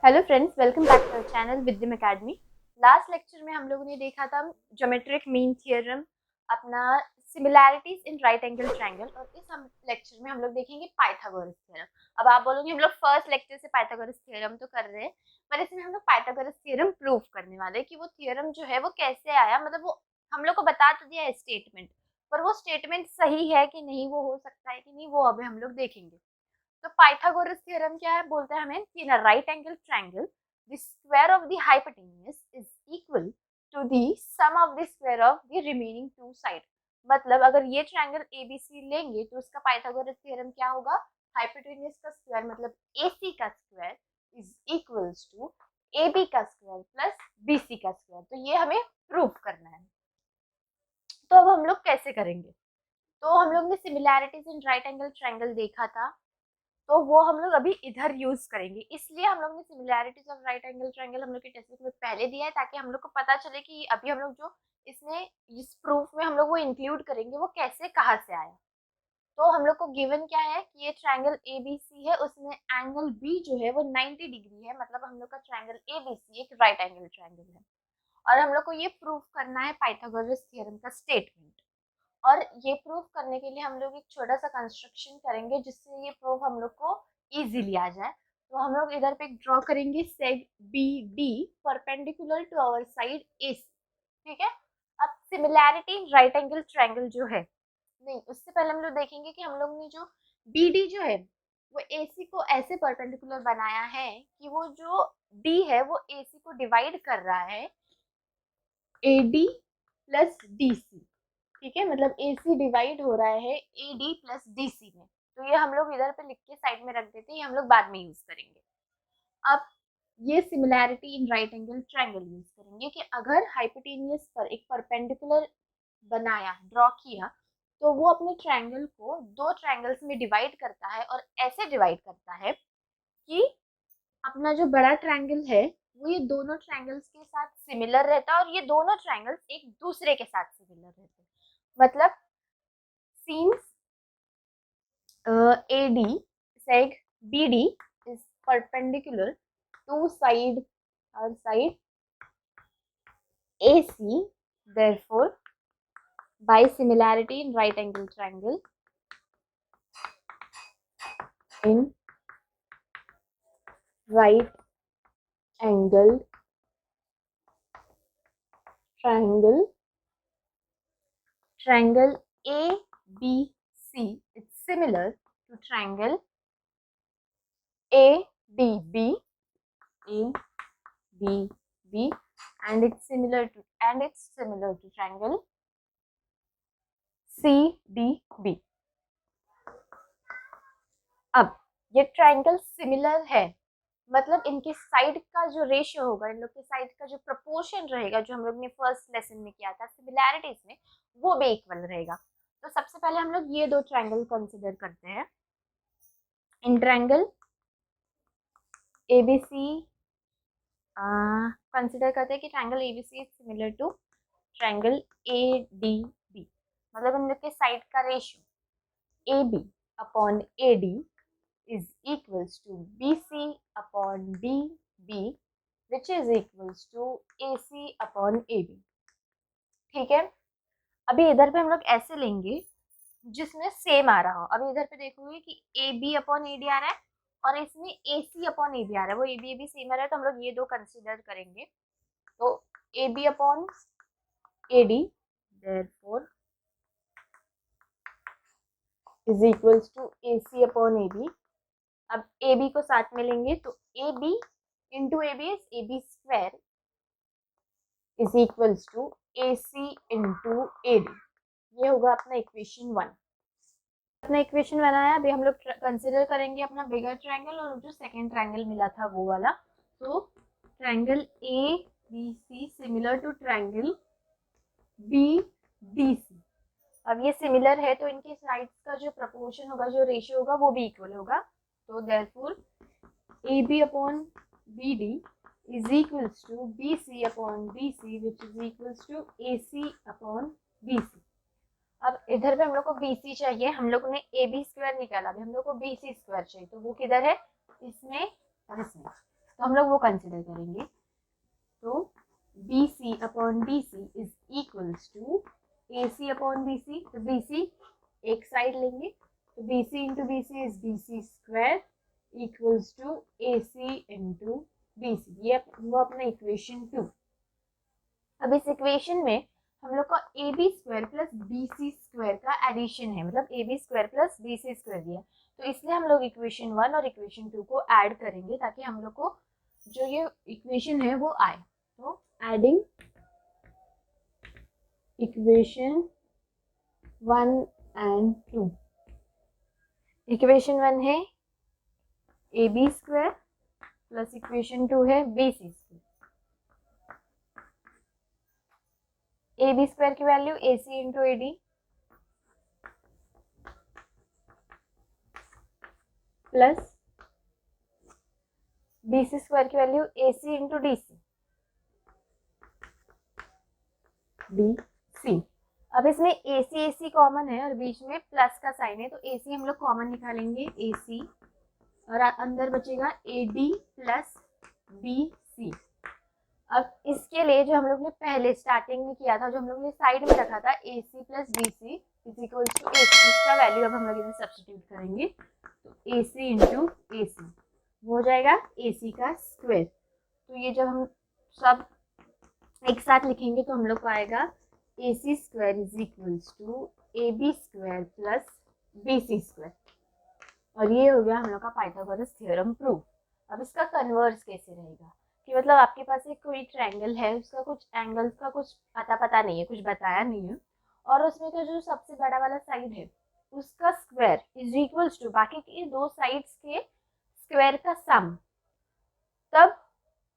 Hello friends, welcome back to our channel Vidyam academy. Last lecture में हम लोगों ने देखा था ज्योमेट्रिक मीन थ्योरम, अपना similarities in right angle triangle, और इस हम लेक्चर में हम लोग देखेंगे पाइथागोरस थ्योरम। अब आप बोलोगे हम लोग फर्स्ट लेक्चर से पाइथागोरस थ्योरम तो कर रहे हैं, पर इसमें हम लोग पाइथागोरस थ्योरम प्रूव करने वाले हैं कि वो थ्योरम जो है वो कैसे आया। मतलब वो हम लोग को बता तो दिया है स्टेटमेंट, पर वो स्टेटमेंट सही है कि नहीं, वो हो सकता है कि नहीं, वो अभी हम लोग देखेंगे। तो पाइथागोरस थ्योरम क्या है, बोलते हैं हमें कि in a right angle triangle the square of the hypotenuse is equal to the sum of the square of the remaining two side. मतलब अगर ये ट्रायंगल एबीसी लेंगे तो उसका पाइथागोरस थ्योरम क्या होगा, हाइपोटेन्यूज का स्क्वायर मतलब एसी का square is equals to AB का स्क्वायर प्लस बीसी का स्क्वायर। तो ये हमें प्रूफ करना है। तो अब हम लोग कैसे करेंगे? तो हम लोग ने similarities in right angle triangle देखा था, तो वो हम लोग अभी इधर यूज करेंगे। इसलिए हम लोग ने similarities of right angle triangle हम लोग के टेक्स्ट बुक में पहले दिया है, ताकि हम लोग को पता चले कि अभी हम लोग जो इसमें इस प्रूफ में हम लोग वो इंक्लूड करेंगे वो कैसे कहाँ से आया। तो हम लोग को गिवन क्या है कि ये ट्रायंगल एबीसी है, उसमें एंगल बी जो है वो 90 डिग्री है। मतलब हम लोग का ट्रायंगल एबीसी एक राइट एंगल ट्रायंगल है, और हम लोग को ये प्रूफ करना है पाइथागोरस थ्योरम का स्टेटमेंट। और ये प्रूफ करने के लिए हम लोग एक छोटा सा कंस्ट्रक्शन करेंगे जिससे ये प्रूफ हम लोग को इजीली आ जाए। तो हम लोग इधर पे ड्रॉ करेंगे seg B D perpendicular to our side A C. ठीक है। अब similarity in right angle triangle जो है, नहीं उससे पहले हम लोग देखेंगे कि हम लोग ने जो बी डी जो है वो ए सी को ऐसे परपेंडिकुलर बनाया है कि वो जो डी है वो ए सी को डिवाइड कर रहा है A D plus D C. ठीक है, मतलब ए सी डिवाइड हो रहा है A D plus D C में। तो ये हम लोग इधर पे लिख के साइड में रख देते हैं, ये हम लोग बाद में यूज करेंगे। अब ये similarity in right angle triangle use करेंगे कि अगर हाइपोटेन्यूज पर एक परपेंडिकुलर बनाया, ड्रॉ किया, तो वो अपने ट्रायंगल को दो ट्रायंगल्स में डिवाइड करता है, और ऐसे डिवाइड करता है कि अपना जो बड़ा ट्रायंगल है वो ये दोनों ट्रायंगल्स के साथ सिमिलर रहता है, और ये दोनों ट्रायंगल्स एक दूसरे के साथ सिमिलर रहते हैं। मतलब scenes AD seg BD is perpendicular to side AC. Therefore, by similarity in right angle triangle, in right angle triangle ABC is similar to triangle ADB, ADB, and it's similar to triangle CDB. अब ये triangle similar है, मतलब इनके side का जो ratio होगा, इन लोग के साइड का जो प्रपोर्शन रहेगा, जो हम लोग ने फर्स्ट लेसन में किया था सिमिलैरिटीज में, वो भी इक्वल रहेगा। तो सबसे पहले हम लोग ये दो ट्रायंगल कंसिडर करते हैं। इन ट्रायंगल एबीसी कंसिडर करते हैं कि triangle ABC is similar to triangle ADB. मतलब इन लोग के साइड का ratio AB upon AD is equals to BC upon DB, which is equals to AC upon AB। ठीक है। अभी इधर पे हम लोग ऐसे लेंगे जिसमें सेम आ रहा हो। अभी इधर पे देखोगे कि AB अपॉन AD आ रहा है, और इसमें AC अपॉन AB आ रहा है, वो AB सेम आ रहा है, तो हम लोग ये दो कंसिडर करेंगे। तो AB upon AD therefore is equals to AC upon AB। अब AB को साथ में लेंगे तो AB into AB is AB square is equals to AC into AD। ये होगा अपना इक्वेशन 1। अपना इक्वेशन बनाया, अभी हम लोग कंसिडर करेंगे अपना बिगर ट्रायंगल, और जो सेकंड ट्रायंगल मिला था वो वाला। तो triangle ABC similar to triangle BDC। अब ये सिमिलर है तो इनकी साइड्स का जो प्रपोर्शन होगा, जो रेशियो होगा, वो भी इक्वल होगा। तो therefore AB upon BD is equals to BC upon BC, which is equals to AC upon BC। अब इधर पे हम लोग को BC चाहिए, हम लोग ने AB स्क्वायर निकाला, अभी हम लोग को BC स्क्वायर चाहिए, तो वो किधर है, इसमें और इसमें। तो हम लोग वो कंसिडर करेंगे। तो BC upon BC is equals to AC upon BC। तो BC एक साइड लेंगे, तो BC into BC is BC square equals to AC into BC। ये वो अपना इक्वेशन 2। अब इस इक्वेशन में हम लोग का AB square plus BC square का एडिशन है, मतलब AB square plus BC square दिया, तो इसलिए हम लोग इक्वेशन 1 और इक्वेशन 2 को ऐड करेंगे ताकि हम लोग को जो ये इक्वेशन है वो आए। तो एडिंग इक्वेशन 1 एंड 2। इक्वेशन 1 है AB स्क्वायर प्लस इक्वेशन 2 है BC स्क्वायर। AB स्क्वायर की value AC into AD plus BC square की वैल्यू AC इंटू DC। अब इसमें AC कॉमन है और बीच में प्लस का साइन है, तो AC हम लोग कॉमन निकालेंगे AC, और अंदर बचेगा AD प्लस BC। अब इसके लिए जो हम लोग ने पहले स्टार्टिंग में किया था, जो हम लोग ने साइड में रखा था AC plus BC is equal to AC, इसका वैल्यू अब हम लोग इधर सब्स्टिट्यूट करेंगे, तो AC इंटू AC हो जाएगा AC का स्क्वायर। तो ये जब हम सब एक साथ लिखेंगे तो हम लोग को आएगा AC square is equals to AB square plus BC square, और ये हो गया हम लोग का पाइथागोरस थ्योरम प्रूफ। अब इसका कन्वर्स कैसे रहेगा कि मतलब आपके पास एक कोई ट्रायंगल है, उसका कुछ एंगल्स का कुछ पता नहीं है, कुछ बताया नहीं है, और उसमें का जो सबसे बड़ा वाला साइड है उसका स्क्वायर इज इक्वल्स टू बाकी के दो साइड्स के स्क्वायर का सम। तब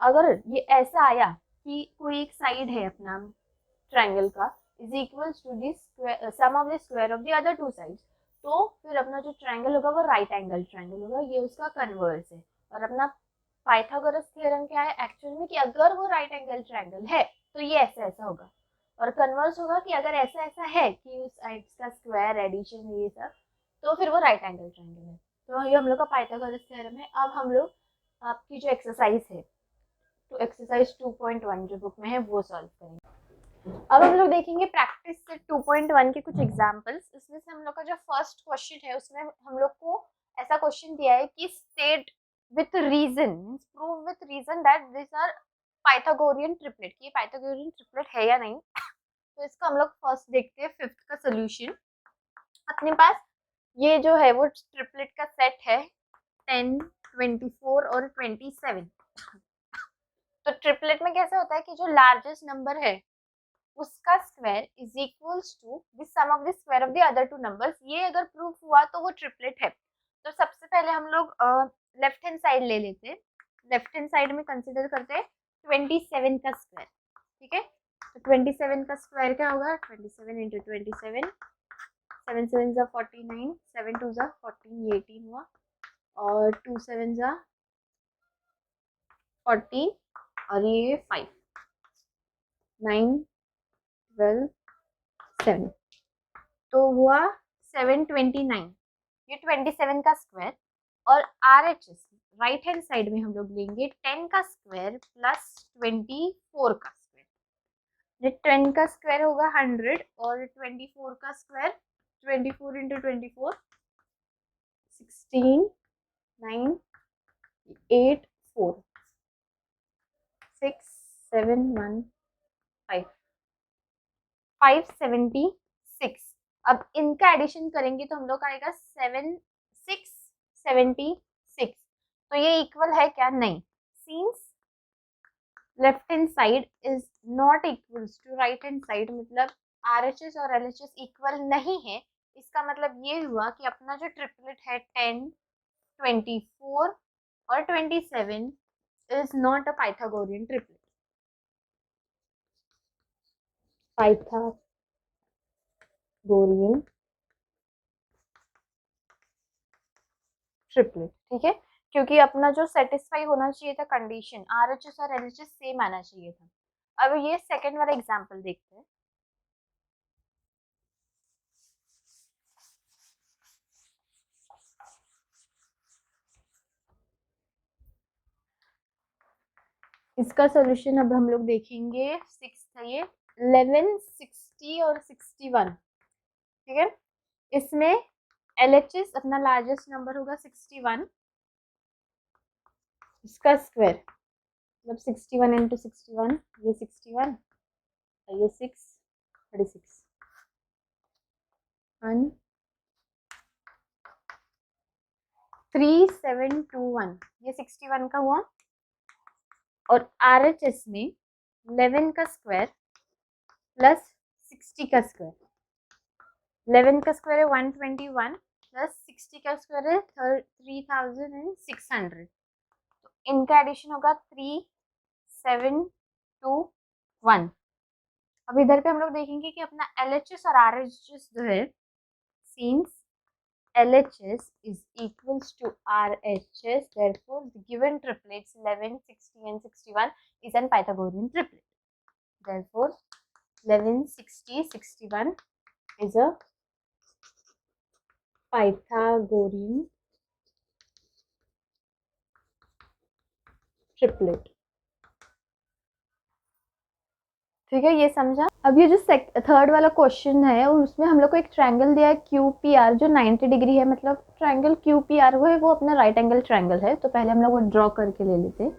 अगर ये ऐसा आया कि कोई एक साइड है अपना ट्रायंगल का is equals to this sum of the square of the other two sides, तो फिर अपना जो ट्रायंगल होगा वो राइट एंगल ट्रायंगल होगा, ये उसका कन्वर्स है। और अपना पाइथागोरस थ्योरम क्या है एक्चुअल में कि अगर वो राइट एंगल ट्रायंगल है तो ये ऐसा ऐसा होगा, और कन्वर्स होगा कि अगर ऐसा ऐसा है कि उस साइड्स का स्क्वायर एडिशन ये सब, तो फिर वो राइट एंगल ट्रायंगल है। तो ये हम लोग का पाइथागोरस थ्योरम है। अब हम लोग आपकी जो एक्सरसाइज है, तो एक्सरसाइज 2.1 जो बुक में है वो सॉल्व करेंगे। अब हम लोग देखेंगे प्रैक्टिस से 2.1 के कुछ एग्जांपल्स। इसमें से हम लोग का जो फर्स्ट क्वेश्चन है उसमें हम लोग को ऐसा क्वेश्चन दिया है कि state with reason, prove with reason that this are Pythagorean triplet, कि ये पाइथागोरियन ट्रिपलेट है या नहीं। तो इसका हम लोग फर्स्ट देखते हैं फिफ्थ का सोल्यूशन। अपने पास ये जो है वो ट्रिपलेट का सेट है 10, 24 और 27। तो ट्रिपलेट में कैसे होता है कि जो लार्जेस्ट नंबर है उसका square is equals to the sum of the square of the other two numbers. ये अगर प्रूफ हुआ तो वो ट्रिपलेट है। तो सबसे पहले हम लोग लेफ्ट हैंड साइड ले लेते हैं। लेफ्ट हैंड साइड में कंसीडर करते हैं 27 का स्क्वायर, ठीक है। तो 27 का स्क्वायर क्या होगा, 27 इंटू 27, 7 7 जा 49, 7 2 जा 14, ये 18 हुआ, और 2 7 जा 14, और ये 5, 9 12 7, तो हुआ 729, ये 27 का स्क्वायर। और RHS राइट हैंड साइड में हम लोग लेंगे 10 का स्क्वायर प्लस 24 का स्क्वायर। ये 10 का स्क्वायर होगा 100, और 24 का स्क्वायर 24 इंटू 24, 16, 9, 8, 4, 6, 7, 1, 5, 576। अब इनका एडिशन करेंगे तो हम लोग का आएगा 7676। तो ये इक्वल है क्या, नहीं। Since left hand side is not equals to right hand side, मतलब RHS और LHS इक्वल नहीं है, इसका मतलब ये हुआ कि अपना जो ट्रिपलेट है 10, 24 और 27 is not a Pythagorean triplet. Pythagorean triplet, ठीक है, क्योंकि अपना जो सेटिस्फाई होना चाहिए था कंडीशन, RHS और LHS सेम आना चाहिए था। अब ये सेकंड वाला एग्जांपल देखते हैं। इसका सोल्यूशन अब हम लोग देखेंगे 6 था ये 11, 60 और 61, ठीक है। इसमें LHS अपना लार्जेस्ट नंबर होगा 61, इसका स्क्वायर मतलब 61 इंटू 61, ये 61 और ये 6, 36 1 3721, ये 61 का हुआ। और RHS में 11 का स्क्वायर प्लस 60 का स्क्वायर, 11 का स्क्वायर है 121 प्लस 60 का स्क्वायर है 3600, तो इनका एडिशन होगा 3721। अब इधर पे हम लोग देखेंगे कि अपना LHS और RHS जो है, since LHS is equals to RHS, therefore the given triplets 11, 60 and 61 is an Pythagorean triplet. Therefore 11, 60, 61 is a Pythagorean triplet. ठीक है, ये समझा। अब ये जो थर्ड वाला क्वेश्चन है और उसमें हम लोग को एक ट्रायंगल दिया है QPR जो 90 डिग्री है, मतलब ट्रायंगल QPR वो है, वो अपना राइट एंगल ट्रायंगल है। तो पहले हम लोग वो ड्रॉ करके ले लेते हैं।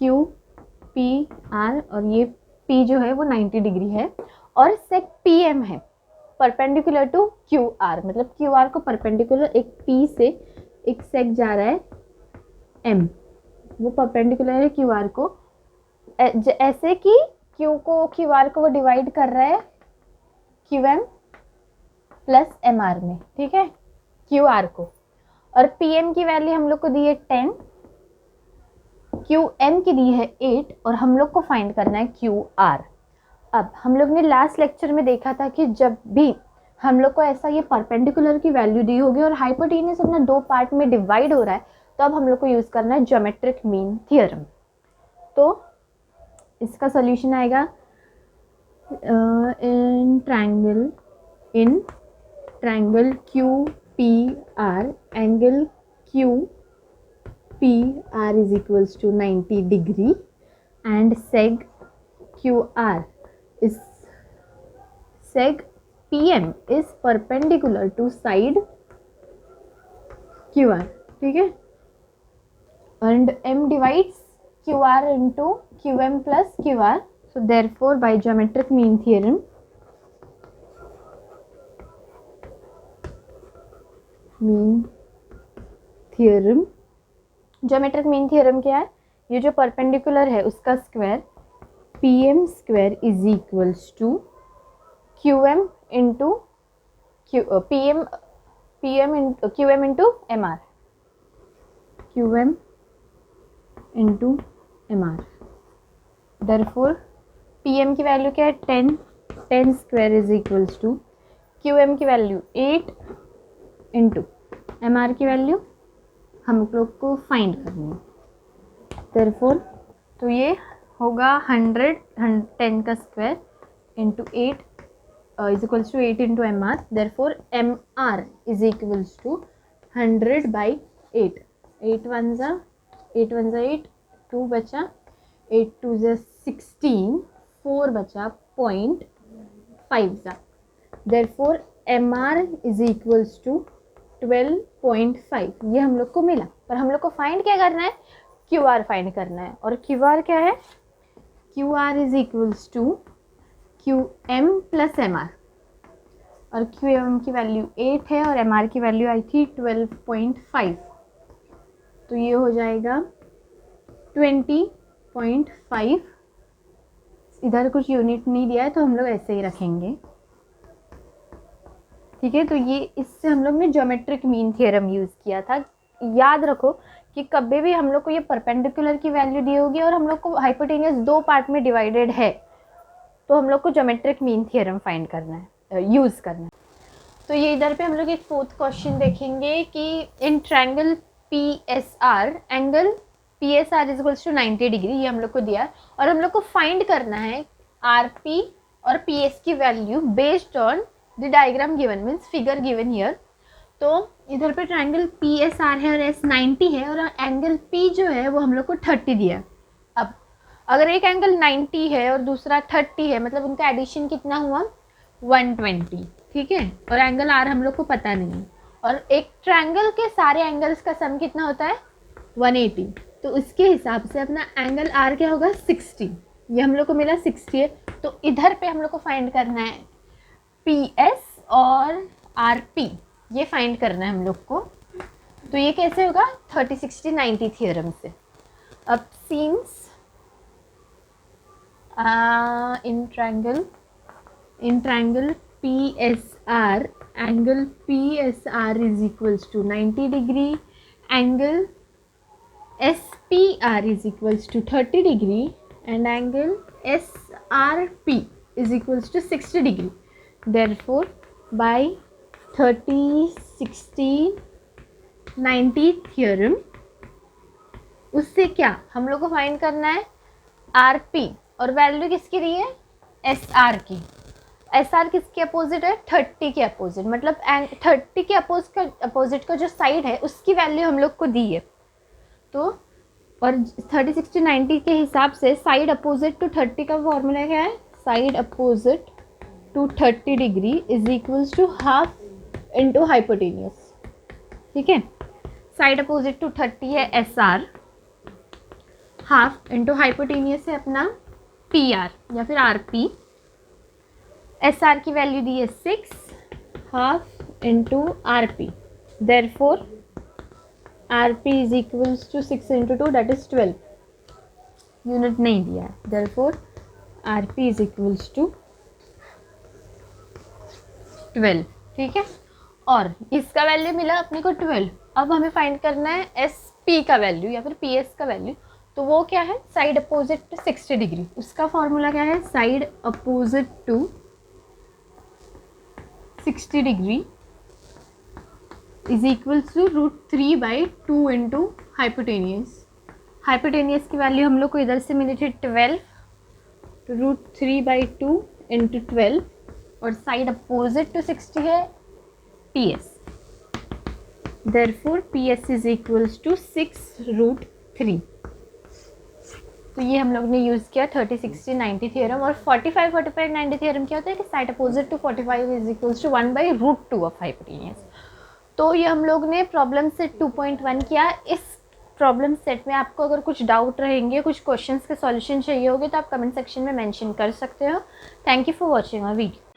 QPR और ये P जो है वो 90 डिग्री है और सेक PM है परपेंडिकुलर टू QR, मतलब QR को परपेंडिकुलर एक P से एक सेक जा रहा है M, वो परपेंडिकुलर है QR को, ऐसे कि Q को QR को वो डिवाइड कर रहा है QM प्लस MR में, ठीक है, QR को। और PM की वैल्यू हम लोग को दी है 10, QM की दी है 8 और हम लोग को फाइंड करना है QR। अब हम लोग ने लास्ट लेक्चर में देखा था कि जब भी हम लोग को ऐसा ये परपेंडिकुलर की वैल्यू दी होगी और हाइपोटेन्यूस अपना दो पार्ट में डिवाइड हो रहा है, तो अब हम लोग को यूज करना है ज्योमेट्रिक मीन थ्योरम। तो इसका सॉल्यूशन आएगा in triangle QPR, angle QPR is equals to 90 degree and seg PM is perpendicular to side QR, ठीक है, and M divides QR into QM plus QR. So therefore by geometric mean theorem, geometric mean theorem क्या है, ये जो perpendicular है उसका square PM square is equals to QM into QM into MR, QM into MR। Therefore PM की value क्या है 10 square is equals to QM की वैल्यू 8 इंटू MR की वैल्यू हम लोग को फाइंड करनी है। Therefore तो ये होगा 10 का square into 8 is equals to 8 into MR। Therefore MR is equals to 100 by 8, 8 1 जा 8, 2 बचा, 8 2 जा 16, 4 बचा 0.5 जा। Therefore MR is equals to 12.5, ये हम लोग को मिला। पर हम लोग को फाइंड क्या करना है, QR फाइंड करना है। और QR क्या है, QR is equals to QM plus MR, और QM की वैल्यू 8 है और MR की वैल्यू आई थी 12.5, तो ये हो जाएगा 20.5। इधर कुछ यूनिट नहीं दिया है तो हम लोग ऐसे ही रखेंगे, ठीक है। तो ये इससे हम लोग ने ज्योमेट्रिक मीन थ्योरम यूज किया था। याद रखो कि कभी भी हम लोग को ये परपेंडिकुलर की वैल्यू दी होगी और हम लोग को हाइपोटेन्यूस दो पार्ट में डिवाइडेड है, तो हम लोग को ज्योमेट्रिक मीन थ्योरम फाइंड करना है, यूज करना है। तो ये इधर पे हम लोग एक फोर्थ क्वेश्चन देखेंगे कि in triangle PSR, angle PSR is equals to 90 degree, ये हम लोग को दिया और हम लोग को फाइंड करना है RP और PS की value based on the diagram given, means figure given here. तो इधर पे ट्रायंगल पी एस आर है और एस 90 है, और एंगल पी जो है वो हम लोग को 30 दिया है। अब अगर एक एंगल 90 है और दूसरा 30 है, मतलब उनका एडिशन कितना हुआ 120, ठीक है, और एंगल आर हम लोग को पता नहीं है, और एक ट्रायंगल के सारे एंगल्स का सम कितना होता है 180, तो उसके हिसाब से अपना एंगल आर क्या होगा 60, ये हम लोग को मिला 60 है। तो इधर पे हम लोग को फाइंड करना है पी एस और आर पी, ये फाइंड करना है हम लोग को। तो ये कैसे होगा 30 60 90 थ्योरम से। अब since in triangle P S R, angle P S R is equals to 90 degree, angle SPR is equals to 30 degree and angle SRP is equals to 60 degree. Therefore, by 30, 60, 90 theorem, उससे क्या हम लोग को find करना है RP, और value किसकी दी है SR की। SR किसके अपोजिट है 30 के अपोजिट, मतलब 30 के अपोजिट का जो साइड है उसकी वैल्यू हम लोग को दी है। तो और 30 60 90 के हिसाब से साइड अपोजिट टू 30 का फॉर्मूला क्या है, side opposite to 30 degree is equals to half into hypotenuse, ठीक है। साइड अपोजिट टू 30 है SR, हाफ इंटू हाइपोटेनियस है अपना PR या फिर RP। SR की वैल्यू दी है 6, half into RP, therefore RP is equals to 6 into 2 that is 12, unit नहीं दिया है, therefore RP is equals to 12, ठीक है। और इसका वैल्यू मिला अपने को 12। अब हमें फाइंड करना है SP का वैल्यू या फिर PS का वैल्यू, तो वो क्या है साइड अपोजिट टू 60 डिग्री, उसका फॉर्मूला क्या है side opposite to 60 degree is equals to √3/2 into hypotenuse. Hypotenuse की वैल्यू हम लोग को इधर से मिली थी 12, तो √3/2 इंटू 12, और साइड अपोजिट टू 60 है PS, therefore PS is equals to 6√3। तो ये हम लोग ने यूज़ किया 30 60 90 थ्योरम। और 45 45 90 थ्योरम क्या होता है कि side opposite to 45 is equals to 1/√2 of hypotenuse. तो ये हम लोग ने प्रॉब्लम सेट 2.1 किया। इस प्रॉब्लम सेट में आपको अगर कुछ डाउट रहेंगे, कुछ क्वेश्चंस के सॉल्यूशन चाहिए होगे, तो आप कमेंट सेक्शन में मेंशन कर सकते हो। Thank you for watching our video.